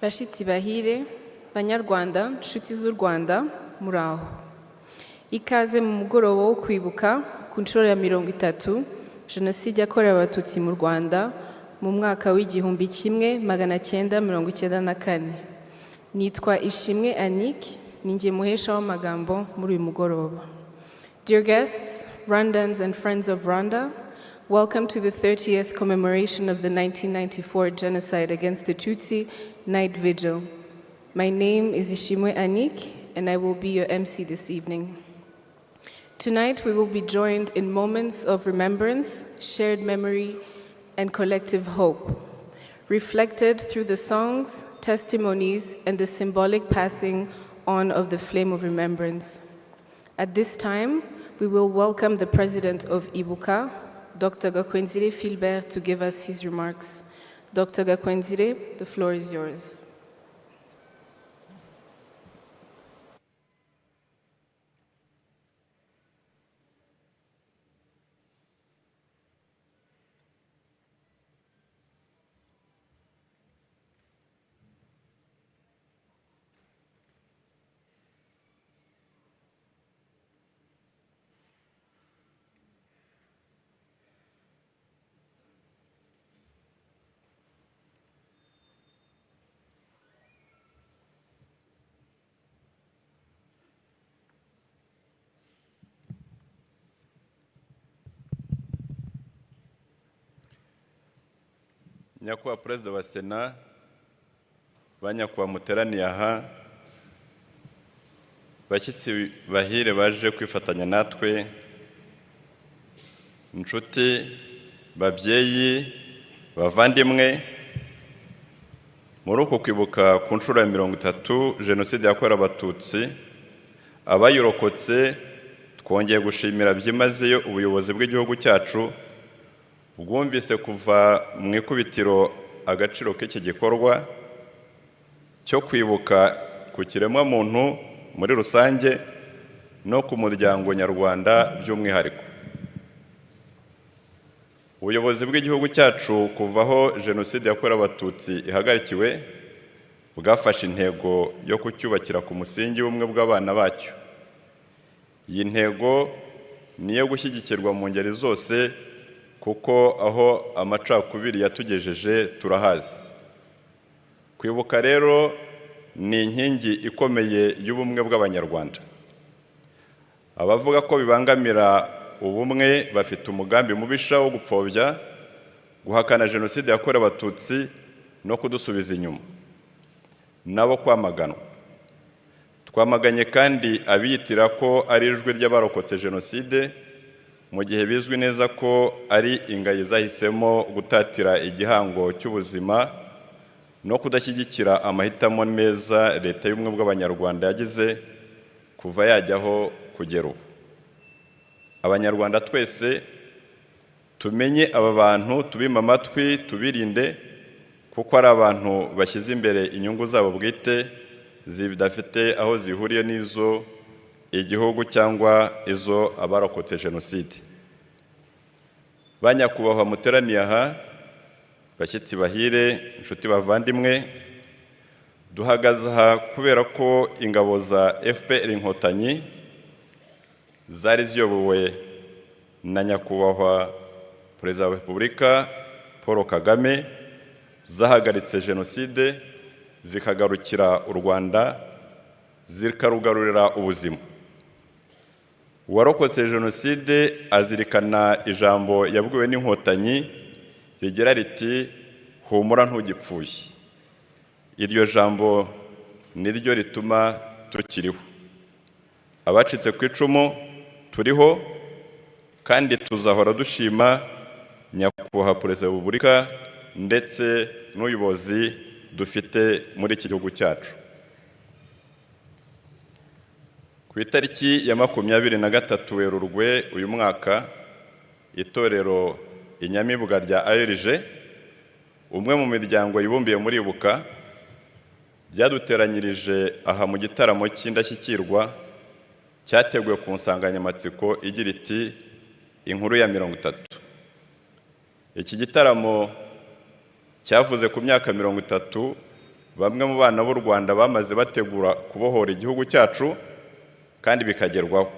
Bashitsi bahire, Banyarwanda, nshuti z'u Rwanda, muraho. Ikaze mu mugoroba wo kwibuka ku nshuro ya 30 Jenoside yakorewe Abatutsi mu Rwanda mu mwaka w'igihumbi kimwe 1994. Nitwa Ishimwe Annick, ninjye muhesha w'amagambo muri uyu mugoroba. Dear guests, Rwandans and friends of Rwanda, welcome to the 30th commemoration of the 1994 genocide against the Tutsi night vigil. My name is Ishimwe Annick, and I will be your MC this evening. Tonight, we will be joined in moments of remembrance, shared memory, and collective hope, reflected through the songs, testimonies, and the symbolic passing on of the flame of remembrance. At this time, we will welcome the President of Turibuka, Dr. Gakwenzire Philbert, to give us his remarks. Dr. Gakwenzire, the floor is yours. Nyakubahwa Perezida wa Sena, banyakubahwa muteraniye aha, bashyitsi bahire baje kwifatanya natwe, inshuti, babyeyi, bavandimwe, muri uku kwibuka ku nshuro ya 30 Jenoside yakorewe Abatutsi, abayirokotse twongeye gushimira byimazeyo ubuyobozi bw'igihugu cyacu bwumvise kuva mu ikubitiro agaciro k'iki gikorwa cyo kwibuka ku kiremwa muntu muri rusange no ku muryango nyarwanda by'umwihariko. Ubuyobozi bw'igihugu cyacu kuvaho Jenoside yakorewe Abatutsi ihagarikiwe bwafashe intego yo kucyubakira ku musingi w'ubumwe bw'abana bacyo. Iyi ntego niyo gushyigikirwa mu ngeri zose kuko aho amacakubiri yatugejeje turahazi. Kwibuka rero ni inkingi ikomeye y'ubumwe bw'Abanyarwanda. Abavuga ko bibangamira ubumwe bafite umugambi mubisha wo gupfobya, guhakana Jenoside yakorewe Abatutsi no kudusubiza inyuma, nabo kwamaganwa. Twamaganye kandi abiyitira ko ari ijwi ry'abarokotse Jenoside, mu gihe bizwi neza ko ari ingayi zahisemo gutatira igihango cy'ubuzima no kudashyigikira amahitamo meza Leta y'ubumwe bw'Abanyarwanda yagize kuva yajyaho kugera ubu. Abanyarwanda twese tumenye aba bantu, tubima amatwi, tubirinde, kuko ari abantu bashyize imbere inyungu zabo bwite zidafite aho zihuriye n'izo igihugu cyangwa izo abarokotse Jenoside. Banyakubahwa muteraniye aha, bashyitsi bahire, inshuti bavandimwe, duhagaze aha kubera ko ingabo za FPR Inkotanyi zari ziyobowe na Nyakubahwa Perezida wa Repubulika Paul Kagame zahagaritse Jenoside zikagarukira u Rwanda, zikarugarurira ubuzima. Uwarokotse Jenoside azirikana ijambo yabwiwe n'Inkotanyi rigira riti humura ntugipfuye. Iryo jambo niryo rituma tukiriho. Abacitse ku icumu turiho kandi tuzahora dushima Nyakubahwa Perezida wa Repubulika ndetse n'ubuyobozi dufite muri iki gihugu cyacu. Ku itariki ya 23 Werurwe uyu mwaka, itorero inyamibwa rya ARG, umwe mu miryango yibumbiye muri Ibuka, ryaduteranyirije aha mu gitaramo cy'indashyikirwa cyateguwe ku nsanganyamatsiko igira iti inkuru ya 30. Iki gitaramo cyavuze ku myaka 30 bamwe mu bana b'u Rwanda bamaze bategura kubohora igihugu cyacu kandi bikagerwaho.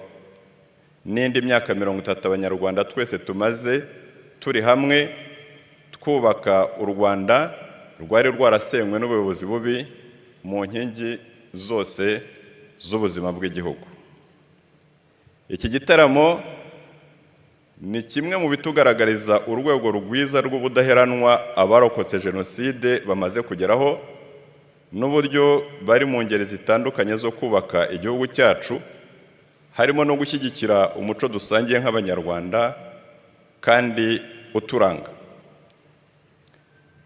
N'indi myaka 30 Abanyarwanda twese tumaze turi hamwe twubaka u Rwanda rwari rwarasenywe n'ubuyobozi bubi mu nkingi zose z'ubuzima bw'igihugu. Iki gitaramo ni kimwe mu bitugaragariza urwego rwiza rw'ubudaheranwa abarokotse Jenoside bamaze kugeraho, n'uburyo bari mu ngeri zitandukanye zo kubaka igihugu cyacu, harimo no gushyigikira umuco dusangiye nk'Abanyarwanda kandi uturanga.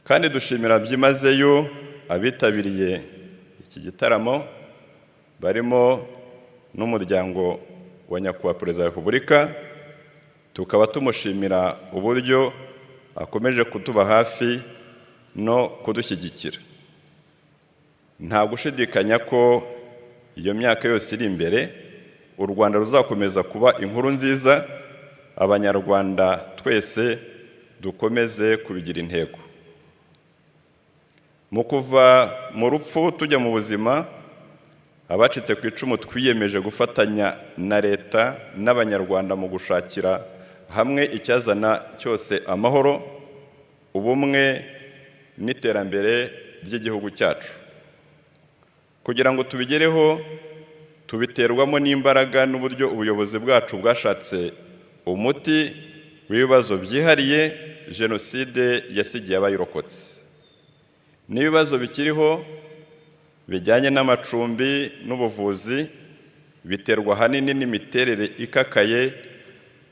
Kandi dushimira byimazeyo abitabiriye iki gitaramo, barimo n'umuryango wa Nyakubahwa Perezida wa Repubulika, tukaba tumushimira uburyo akomeje kutuba hafi no kudushyigikira. Nta gushidikanya ko iyo myaka yose iri imbere u Rwanda ruzakomeza kuba inkuru nziza, Abanyarwanda twese dukomeze kubigira intego. Mu kuva mu rupfu tujya mu buzima, abacitse ku icumu twiyemeje gufatanya na Leta n'Abanyarwanda mu gushakira hamwe icyazana cyose amahoro, ubumwe n'iterambere ry'igihugu cyacu. Kugira ngo tubigereho, tubiterwamo n'imbaraga n'uburyo ubuyobozi bwacu bwashatse umuti w'ibibazo byihariye Jenoside yasigiye abayirokotse. N'ibibazo bikiriho bijyanye n'amacumbi n'ubuvuzi biterwa hanini n'imiterere ikakaye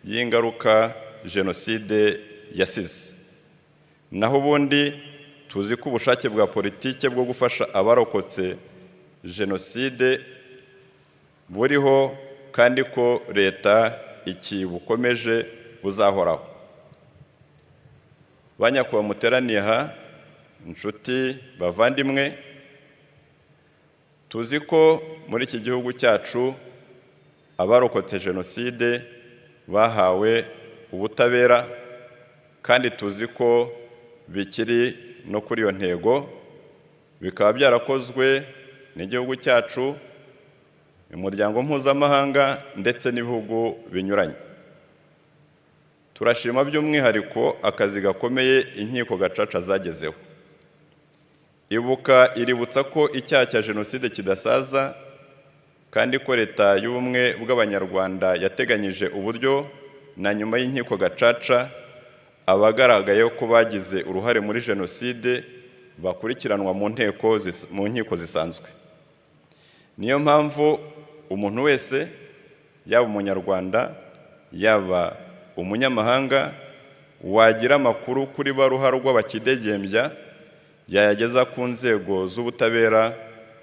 y'ingaruka Jenoside yasize. Naho ubundi tuzi ko ubushake bwa politike bwo gufasha abarokotse Jenoside buriho kandi ko Leta iki bukomeje buzahoraho. Banyakubahwa muteraniye aha, inshuti bavandimwe, tuzi ko muri iki gihugu cyacu abarokotse Jenoside bahawe ubutabera, kandi tuzi ko bikiri no kuri iyo ntego, bikaba byarakozwe n'igihugu cyacu, Umuryango Mpuzamahanga ndetse n'ibihugu binyuranye. Turashima by'umwihariko akazi gakomeye inkiko gacaca zagezeho. Ibuka iributsa ko icyaha cya Jenoside kidasaza, kandi ko Leta y'ubumwe bw'Abanyarwanda yateganyije uburyo na nyuma y'inkiko gacaca abagaragaye ko bagize uruhare muri Jenoside bakurikiranwa mu nkiko zisanzwe. Niyo mpamvu umuntu wese, yaba Umunyarwanda yaba umunyamahanga, wagira amakuru kuri ba ruharwa bakidegembya yayageza ku nzego z'ubutabera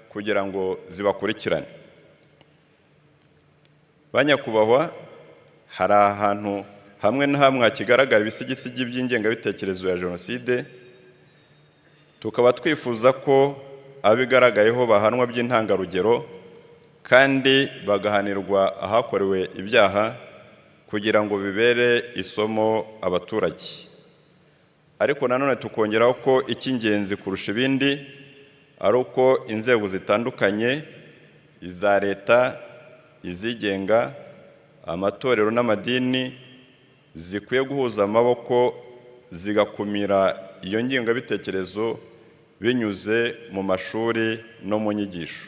kugira ngo zibakurikirane. Banyakubahwa, hari ahantu hamwe na hamwe hakigaragara ibisigisigi by'ingengabitekerezo ya Jenoside, tukaba twifuza ko abigaragayeho bahanwa by'intangarugero kandi bagahanirwa ahakorewe ibyaha kugira ngo bibere isomo abaturage. Ariko nanone tukongeraho ko icy'ingenzi kurusha ibindi ari uko inzego zitandukanye, iza Leta, izigenga, amatorero n'amadini zikwiye guhuza amaboko zigakumira iyo ngengabitekerezo binyuze mu mashuri no mu nyigisho.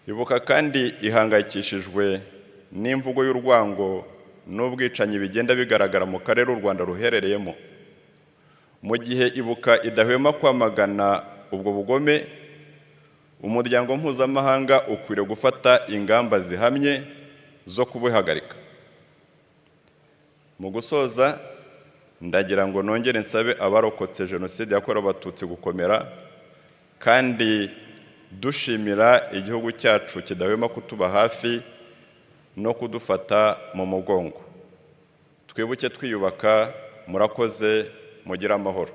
Ibuka kandi ihangayikishijwe n'imvugo y'urwango n'ubwicanyi bigenda bigaragara mu karere u Rwanda ruherereyemo. Mu gihe Ibuka idahwema kwamagana ubwo bugome, Umuryango Mpuzamahanga ukwiriye gufata ingamba zihamye zo kubihagarika. Mu gusoza, ndagira ngo nongere nsabe abarokotse Jenoside yakorewe Abatutsi gukomera, kandi dushimira igihugu cyacu kidahwema kutuba hafi no kudufata mu mugongo. Twibuke twiyubaka. Murakoze, mugire amahoro.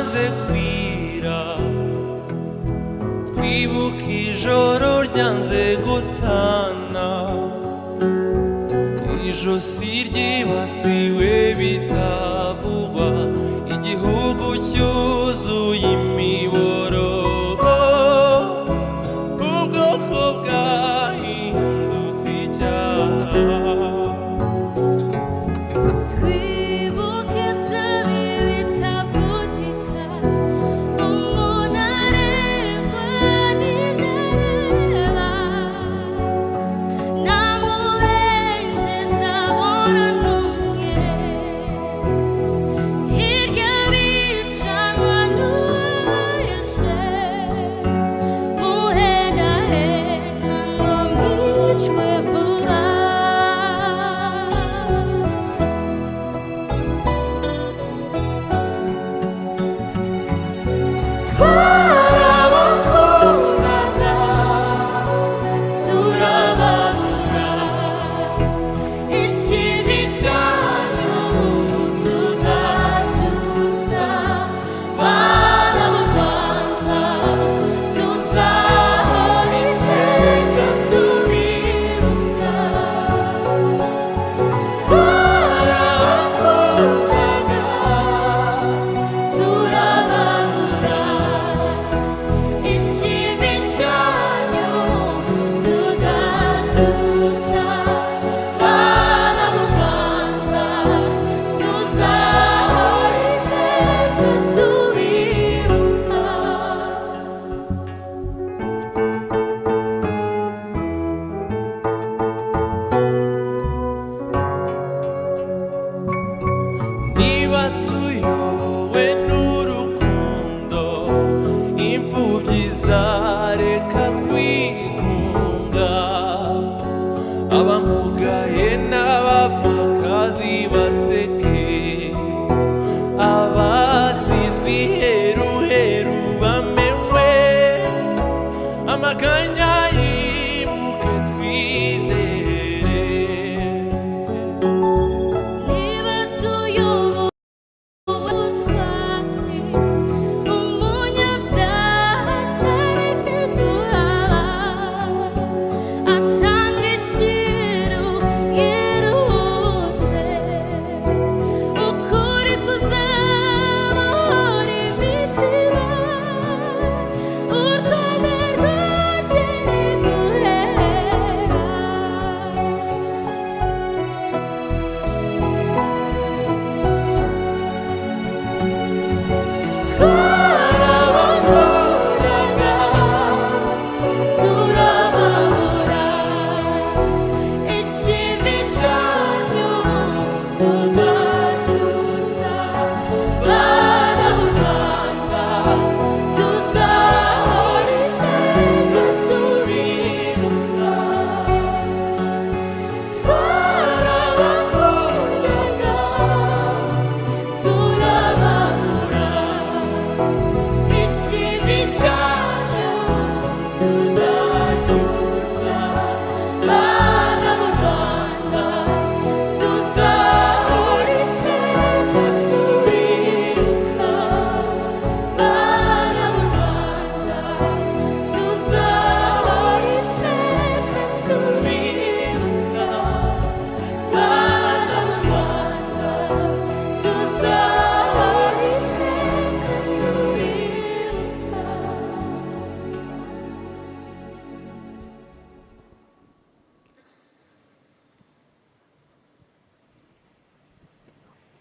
bwanze kwira, twibuka ijoro ryanze gutana, ijosi ryibasiwe bitavugwa, igihugu cyuzuye imiborogo, ubwoko bwahindutse icyaha.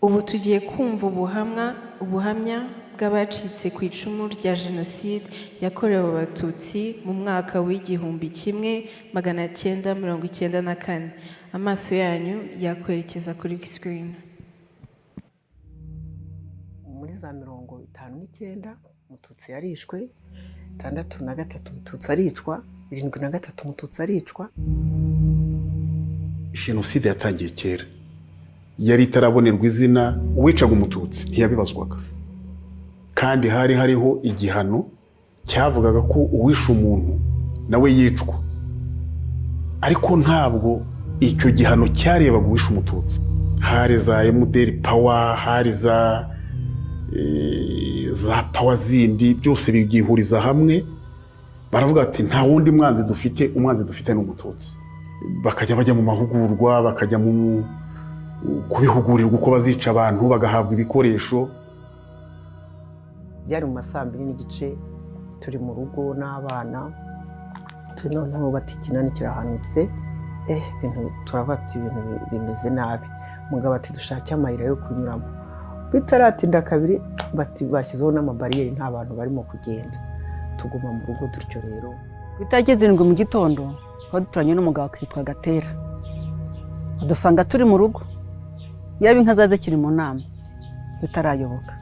Ubu tugiye kumva ubuhamya bw'abacitse ku icumu rya Jenoside yakorewe Abatutsi mu mwaka w'1994. Amaso yanyu yakwerekeza kuri screen. Muri za 59 Umututsi yarishwe, 63 Umututsi aricwa, 73 Umututsi aricwa. Jenoside yatangiye kera, yari itarabonerwa izina. Uwicaga Umututsi ntiyabibazwaga, kandi hariho igihano cyavugaga ko uwishe umuntu nawe yicwa, ariko ntabwo icyo gihano cyarebaga uwishe Umututsi. Hari za emuderi pawa, hari za za pawa zindi byose byihuriza hamwe, baravuga ati nta wundi umwanzi dufite n'umututsi. Bakajya bajya mu mahugurwa, bakajya mu kubihugurirwa uko bazica abantu, bagahabwa ibikoresho. Byari mu masaa 2:30 turi mu rugo n'abana, turi noneho bati ikinani kirahanutse, ibintu turabati ibintu bimeze nabi. Mugabo ati dushake amayira yo kunyuramo. Bitaratinda kabiri bati bashyizeho n'amabariyeri, nta bantu barimo kugenda. Tuguma mu rugo dutyo rero. Bitageze 7 mu gitondo twaduturanye n'umugabo kwitwa Gatera. Dusanga turi mu rugo. Yaba inka zaze kiri mu nama bitarayoboka.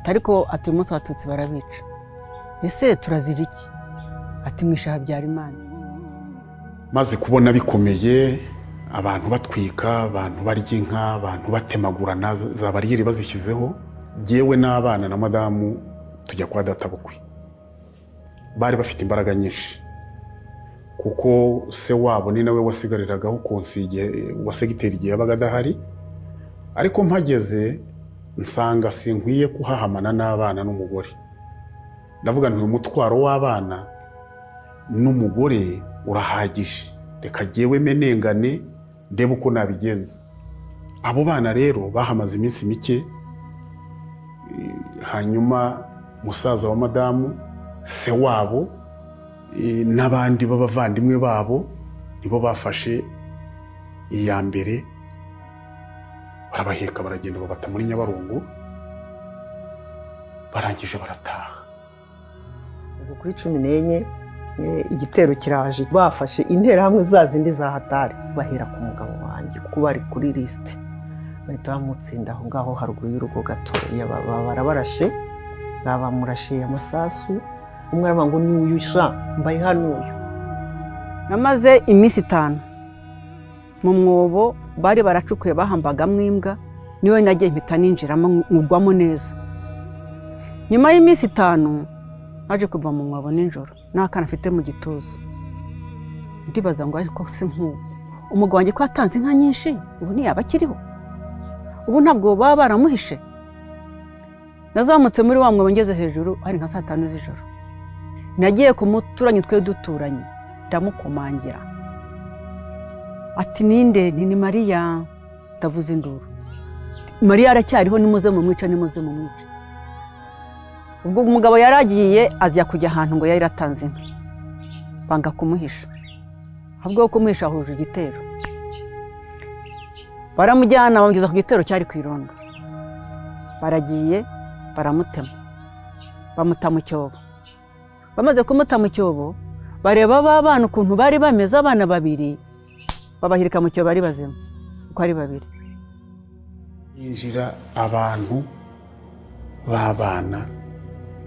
Ariko ati umunsi Abatutsi barabica. Ese turazira iki? Ati mwishaha byari Imana. Maze kubona bikomeye, abantu batwika, abantu barya inka, abantu batemagurana, za bariyeri bazishyizeho, jewe n'abana na madamu tujya kwa data bukwe. Bari bafite imbaraga nyinshi kuko se wabo ni nawe wasigariragaho konsige wa segiteri igihe yabaga adahari. Ariko mpageze nsanga sinkwiye kuhahamana n'abana n'umugore. Ndavuga nti umutwaro w'abana n'umugore urahagije, reka jewe menengane ndebe uko nabigenza. Abo bana rero bahamaze iminsi mike, hanyuma musaza wa madamu, se wabo n'abandi b'abavandimwe babo nibo bafashe iya mbere, barabaheka baragenda babata muri Nyabarongo, barangije barataha. Ubwo kuri 14 igitero kiraje, bafashe interahamwe zazindi za hatari, bahera ku mugabo wanjye kuko bari kuri liste, bahita bamutsinda aho ngaho haruguru y'urugo gato. Barabarashe, babamurashe amasasu. Umwe aravuga ngo n'uyusha mbaye hano uyu. Namaze iminsi 5 mu mwobo bari baracukuye bahambagamo imbwa, niwe nagiye mpita ninjiramo ngugwamo neza. Nyuma y'iminsi 5 naje kuva mu mwobo ninjoro, n'akana afite mu gituza. Ndibaza ngo ariko se nk'ubu umugabo wanjye ko atanze inka nyinshi, ubu ntiyaba akiriho? Ubu ntabwo baba baramuhishe? Nazamutse muri wa mwobo ngeze hejuru, ari nka 5 z'ijoro. Nagiye ku muturanyi twe duturanye, ndamukomangira. Ati ninde? Ni Mariya. Ndavuze induru. Mariya aracyariho, nimuze mu mwica, nimuze mu mwica. Ubwo umugabo yaragiye ajya kujya ahantu ngo yari ratanze inka, banga kumuhisha. Ahubwo kumuhisha ahuje igitero. Baramujyana bamugeza ku gitero cyari kwironda. Baragiye baramutema, bamuta mu cyobo. Bamaze kumuta mu cyobo, bareba babana ukuntu bari bameze, abana 2 babahirika mu cyobo bari bazima uko ari 2. Yinjira abantu b'abana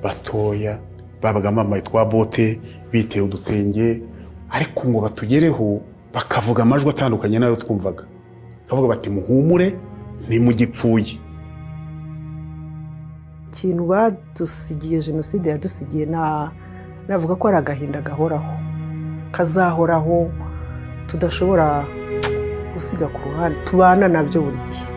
batoya, babaga mama yitwa bote, biteye udutenge, ariko ngo batugereho bakavuga amajwi atandukanye nayo twumvaga. Bavuga bati muhumure ntimugipfuye. Ikintu badusigiye, Jenoside yadusigiye, navuga ko ari agahinda gahoraho, kazahoraho, tudashobora gusiga ku ruhande, tubana nabyo buri gihe.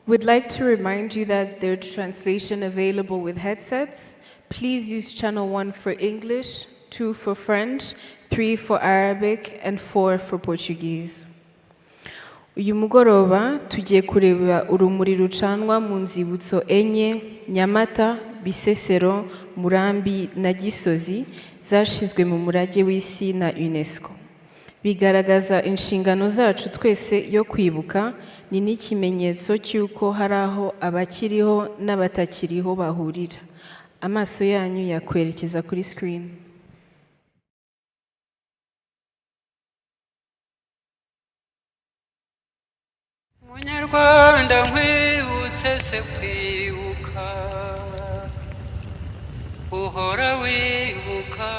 We'd like to remind you that there's translation available with headsets. Please use channel 1 for English, 2 for French, 3 for Arabic, and 4 for Portuguese. Uyu mugoroba tugiye kureba urumuri rucanwa mu nzibutso enye Nyamata, Bisesero, Murambi na Gisozi zashizwe mu murage w'isi na UNESCO. Bigaragaza inshingano zacu twese yo kwibuka, ni n'ikimenyetso cy'uko hari aho abakiriho n'abatakiriho bahurira. Amaso yanyu yakwerekeza kuri screen. Munyarwanda nkwibutse se kwibuka, uhora wibuka,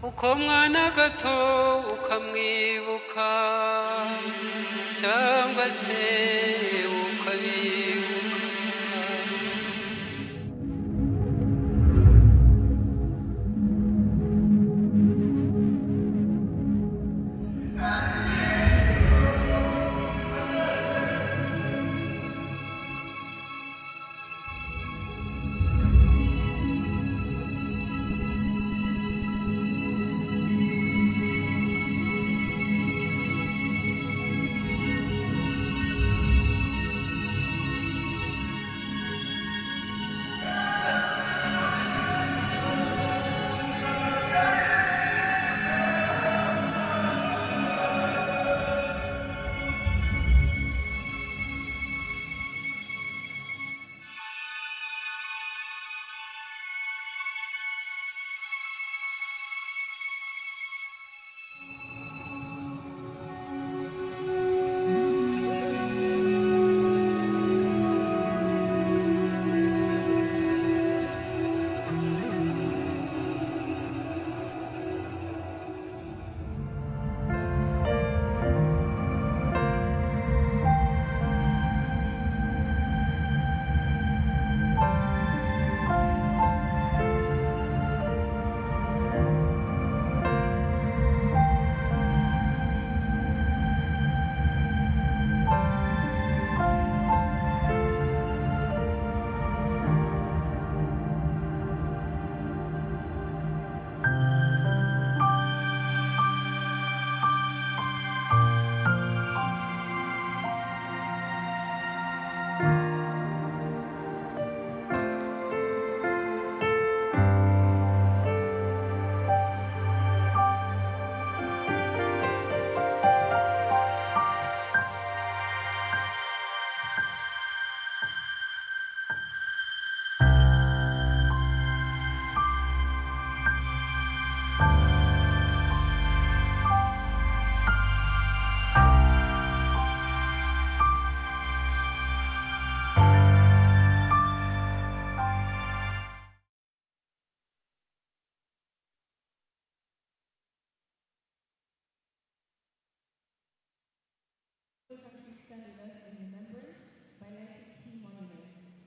uko mwana gato ukamwibuka, cyangwa se ukabibuka.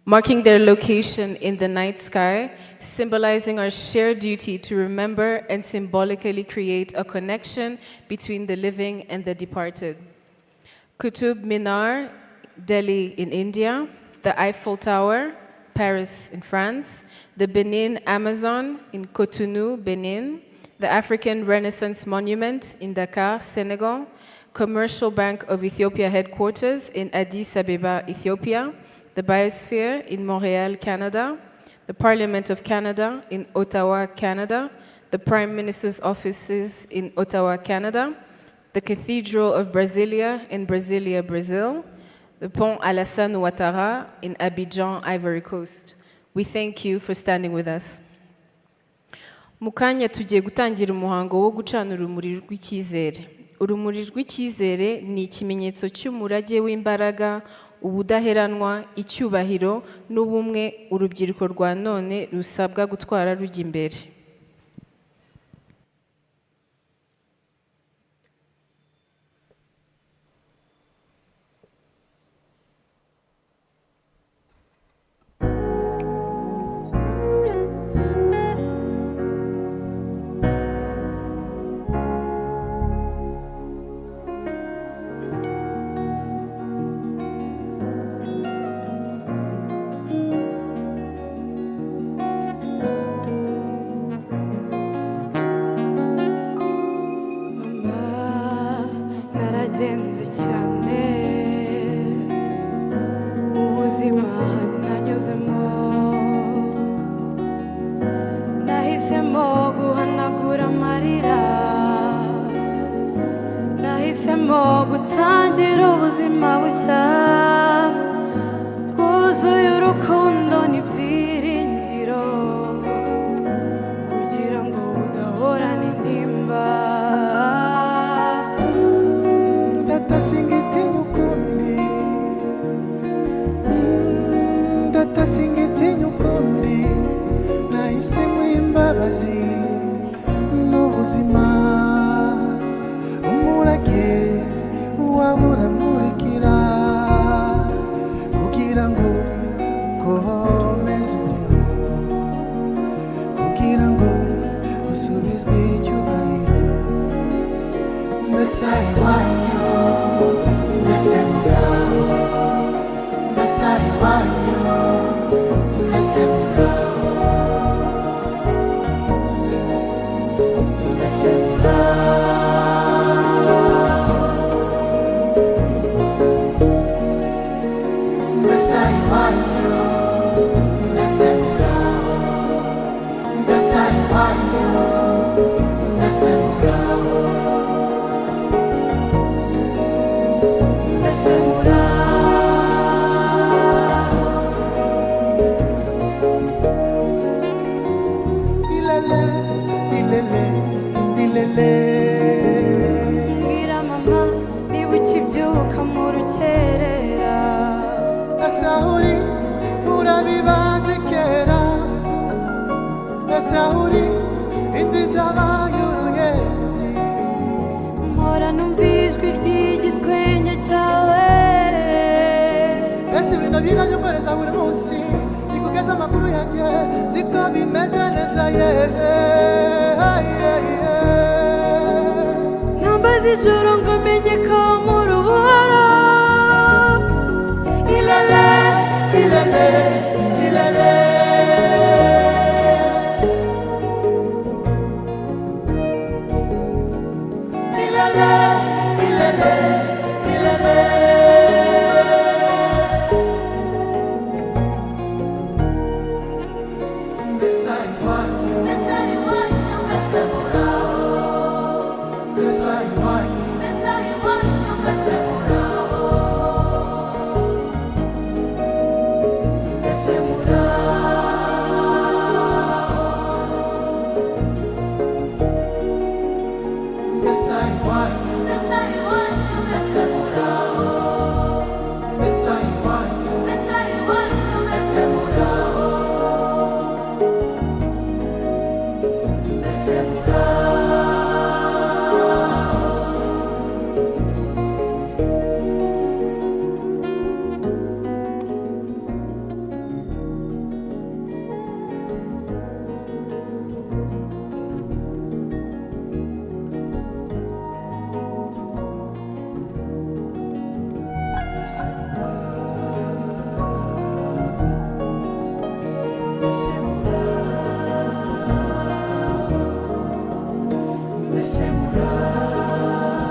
Marking their location in the night sky, symbolizing our shared duty to remember and symbolically create a connection between the living and the departed. Qutb Minar, Delhi in India, the Eiffel Tower, Paris in France, the Benin Amazon in Cotonou, Benin, the African Renaissance Monument in Dakar, Senegal, Commercial Bank of Ethiopia headquarters in Addis Ababa, Ethiopia, the Biosphere in Montreal, Canada, the Parliament of Canada in Ottawa, Canada, the Prime Minister's offices in Ottawa, Canada, the Cathedral of Brasilia in Brasilia, Brazil, the Pont Alassane Ouattara in Abidjan, Ivory Coast. We thank you for standing with us. Mukanya tugiye gutangira umuhango wo gucana urumuri rw'icyizere. Urumuri rw'icyizere ni ikimenyetso cy'umurage w'imbaraga, ubudaheranwa, icyubahiro n'ubumwe urubyiruko rwa none rusabwa gutwara rujya imbere. ubuzima bushya bwuzuye urukundo n'ibyiringiro kugira ngo udahorane intimba. Ndatasingitinya ukundi, ndatasingitinya ukundi, nahisemo imbabazi n'ubuzima, umurage wabura murikira kugira ngo ukomeze ubeho, kugira ngo usubizwe icyubahiro. Mbese iwanyu, mbese muraho, mbese iwanyu, mbese muraho, mbese muraho, mbese iwanyu, mbese muraho, mbese iwanyu, mbese muraho, mbese muraho. Ilele, ilele, ilele. Mbwira mama niba ukibyuka mu rukerera, Ese aho uri urabibazi kera, ese aho uri indi zabaye uruyenzi. mpora numva ijwi ry'igitwenge cyawe. Ese ibintu binanyokoreza buri munsi, nikugeza amakuru yanjye ziko bimeze neza ye. Ntambaza ijoro ngo menye ko muri ubuhoro. Ilele, ilele, ilele. Ilele, ilele, ilele. Mbese iwanyu, mbese muraho, mbese iwanyu, mbese muraho, mbese muraho, mbese iwanyu, mbese muraho, mbese iwanyu, mbese muraho, mbese muraho.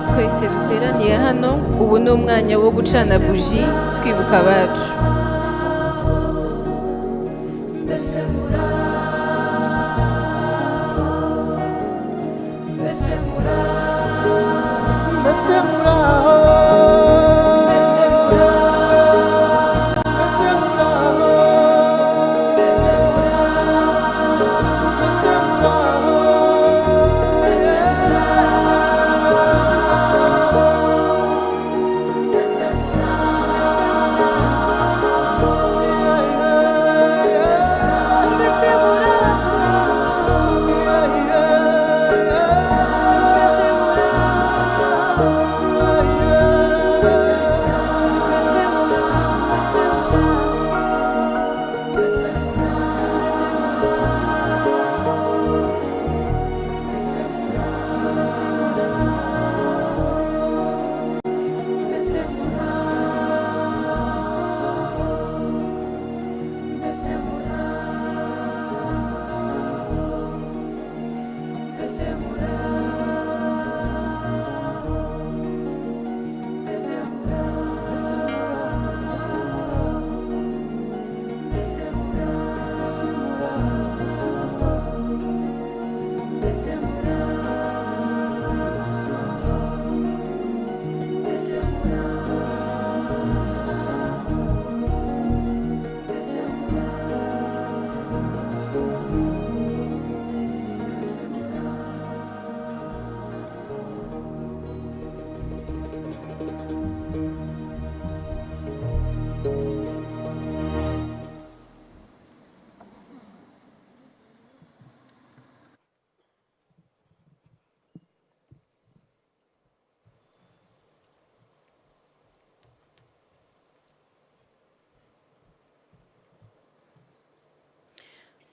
Twese duteraniye hano ubu ni umwanya wo gucana buji twibuka abacu. Mbese muraho, mbese muraho, mbese muraho, mbese muraho, mbese muraho.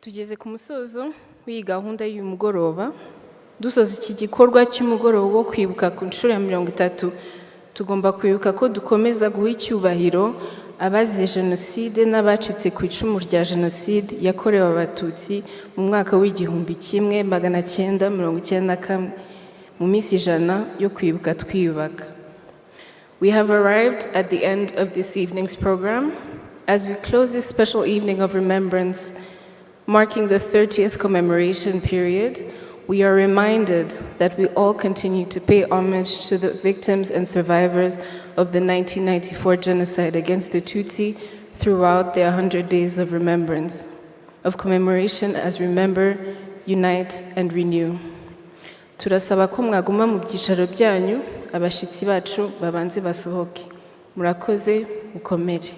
tugeze ku musozo w'iyi gahunda y'uyu mugoroba. Dusoza iki gikorwa cy'umugoroba wo kwibuka ku nshuro ya 30, tugomba kwibuka ko dukomeza guha icyubahiro abazize Jenoside n'abacitse ku icumu rya Jenoside yakorewe Abatutsi mu mwaka w'1991 mu minsi 100 yo kwibuka twiyubaka. We have arrived at the end of this evening's program. As we close this special evening of remembrance, marking the 30th commemoration period, we are reminded that we all continue to pay homage to the victims and survivors of the 1994 genocide against the Tutsi throughout their 100 days of remembrance, of commemoration as Remember, Unite and Renew. Turasaba ko mwaguma mu byicaro byanyu, abashitsi bacu babanze basohoke. Murakoze, mukomere.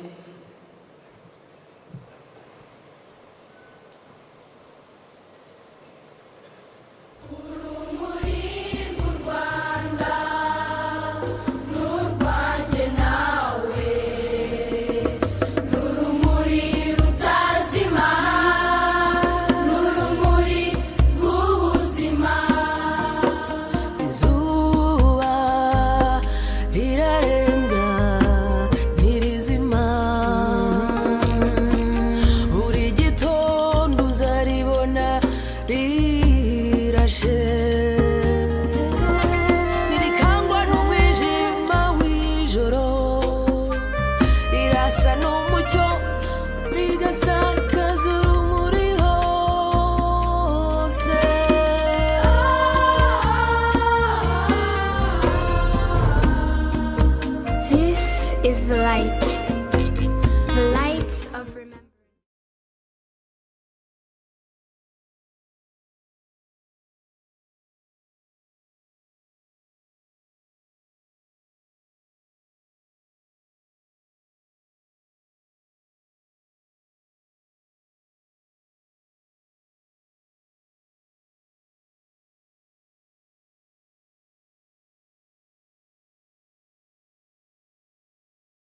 This is the light.